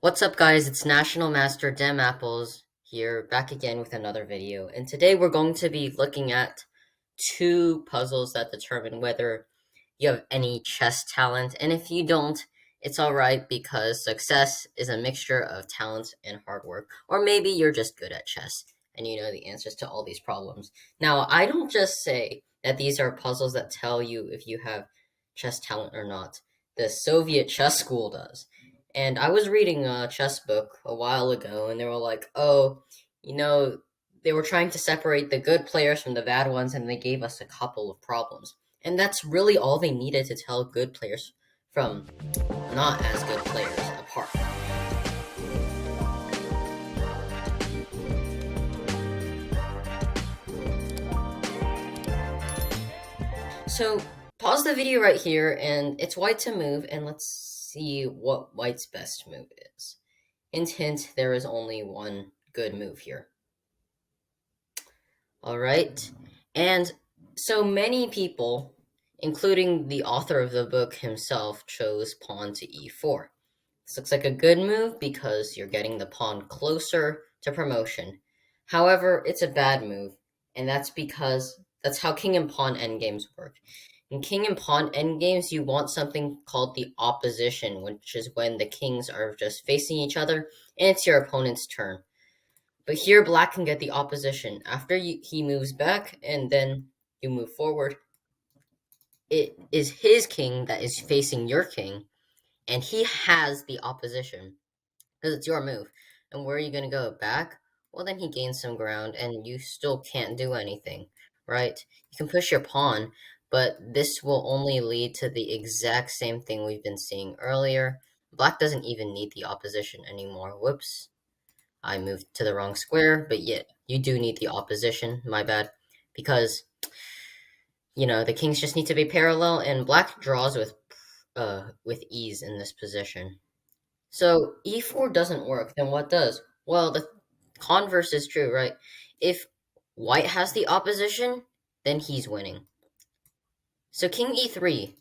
What's up, guys? It's National Master Dem Apples here, back again with another video. And today we're going to be looking at two puzzles that determine whether you have any chess talent. And if you don't, it's alright because success is a mixture of talent and hard work. Or maybe you're just good at chess and you know the answers to all these problems. Now, I don't just say that these are puzzles that tell you if you have chess talent or not. The Soviet chess school does. And I was reading a chess book a while ago, and they were like, oh, you know, they were trying to separate the good players from the bad ones, and they gave us a couple of problems. And that's really all they needed to tell good players from not as good players apart. So, pause the video right here, and it's white to move, and let's see what white's best move is. Hint, hint, there is only one good move here. All right. And so many people, including the author of the book himself, chose pawn to e4. This looks like a good move because you're getting the pawn closer to promotion. However, it's a bad move, and that's because that's how king and pawn endgames work. In king and pawn endgames, you want something called the opposition, which is when the kings are just facing each other and it's your opponent's turn. But here, black can get the opposition. After he moves back and then you move forward, it is his king that is facing your king, and he has the opposition because it's your move. And where are you going to go? Back? Well, then he gains some ground, and you still can't do anything, right? You can push your pawn, but this will only lead to the exact same thing we've been seeing earlier. Black doesn't even need the opposition anymore. Whoops. I moved to the wrong square, but yet you do need the opposition, my bad, because, the kings just need to be parallel, and black draws with ease in this position. So e4 doesn't work, then what does? Well, the converse is true, right? If white has the opposition, then he's winning. So king e3,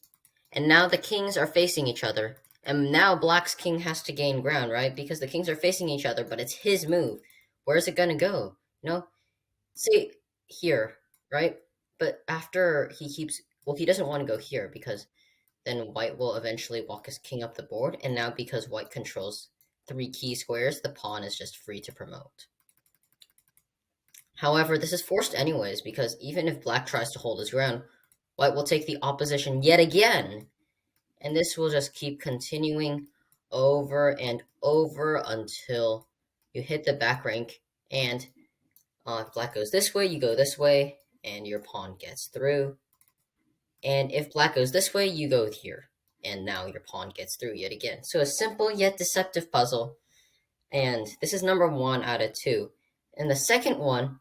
and now the kings are facing each other. And now black's king has to gain ground, right? Because the kings are facing each other, but it's his move. Where's it gonna go? See, here, right? But after he doesn't want to go here because then white will eventually walk his king up the board. And now because white controls 3 key squares, the pawn is just free to promote. However, this is forced anyways because even if black tries to hold his ground, white will take the opposition yet again. And this will just keep continuing over and over until you hit the back rank. And if black goes this way, you go this way, and your pawn gets through. And if black goes this way, you go here. And now your pawn gets through yet again. So a simple yet deceptive puzzle. And this is number 1 out of 2. And the second one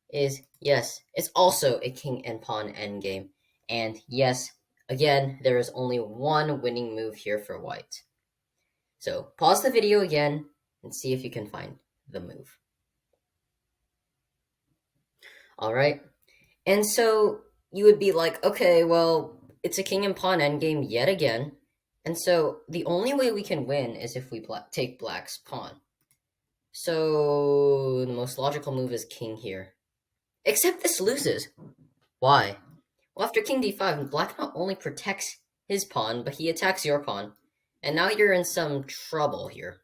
is, yes, it's also a king and pawn endgame. And yes, again, there is only one winning move here for white. So pause the video again and see if you can find the move. All right. And so you would be like, okay, well, it's a king and pawn endgame yet again. And so the only way we can win is if we take black's pawn. So the most logical move is king here. Except this loses. Why? Well, after king d5, black not only protects his pawn, but he attacks your pawn. And now you're in some trouble here.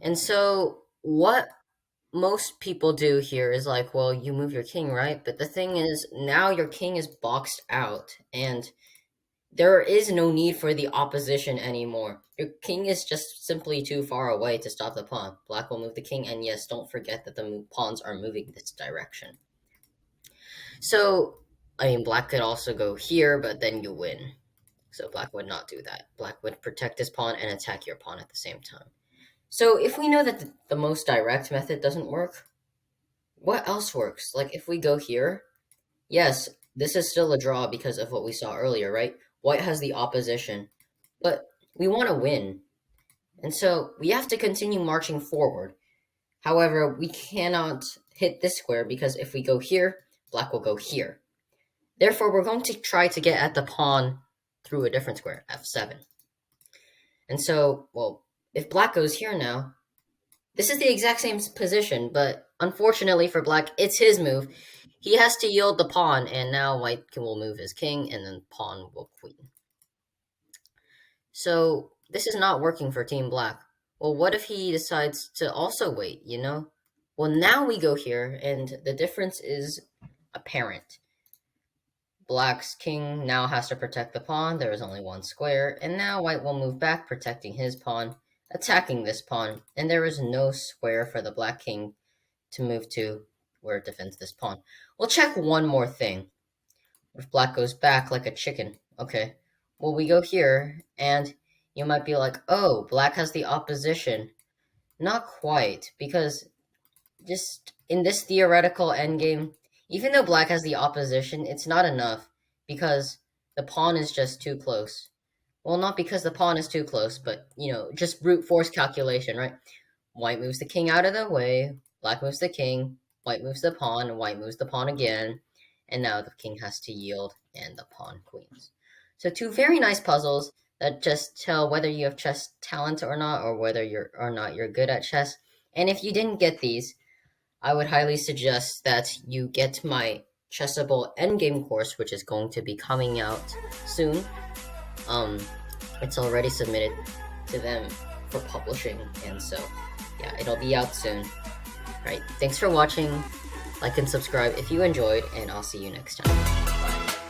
And so what most people do here is like, well, you move your king, right? But the thing is, now your king is boxed out, and there is no need for the opposition anymore. Your king is just simply too far away to stop the pawn. Black will move the king, and yes, don't forget that the pawns are moving this direction. So, black could also go here, but then you win. So black would not do that. Black would protect his pawn and attack your pawn at the same time. So if we know that the most direct method doesn't work, what else works? Like if we go here, yes, this is still a draw because of what we saw earlier, right? White has the opposition, but we want to win. And so we have to continue marching forward. However, we cannot hit this square because if we go here, black will go here. Therefore, we're going to try to get at the pawn through a different square, f7. And so, well, if black goes here now, this is the exact same position, but unfortunately for black, it's his move. He has to yield the pawn, and now white will move his king, and then pawn will queen. So this is not working for team black. Well, what if he decides to also wait, you know? Well, now we go here, and the difference is apparent. Black's king now has to protect the pawn. There is only one square, and now white will move back, protecting his pawn, attacking this pawn, and there is no square for the black king to move to where it defends this pawn. We'll check one more thing. If black goes back like a chicken, okay. Well, we go here, and you might be like, oh, black has the opposition. Not quite, because just in this theoretical endgame, even though black has the opposition, it's not enough because the pawn is just too close. Well, not because the pawn is too close, but, just brute force calculation, right? White moves the king out of the way, black moves the king, white moves the pawn, white moves the pawn again, and now the king has to yield, and the pawn queens. So two very nice puzzles that just tell whether you have chess talent or not, or whether you're good at chess. And if you didn't get these, I would highly suggest that you get my Chessable Endgame course, which is going to be coming out soon. It's already submitted to them for publishing, and so yeah, it'll be out soon. Alright, thanks for watching. Like and subscribe if you enjoyed, and I'll see you next time. Bye.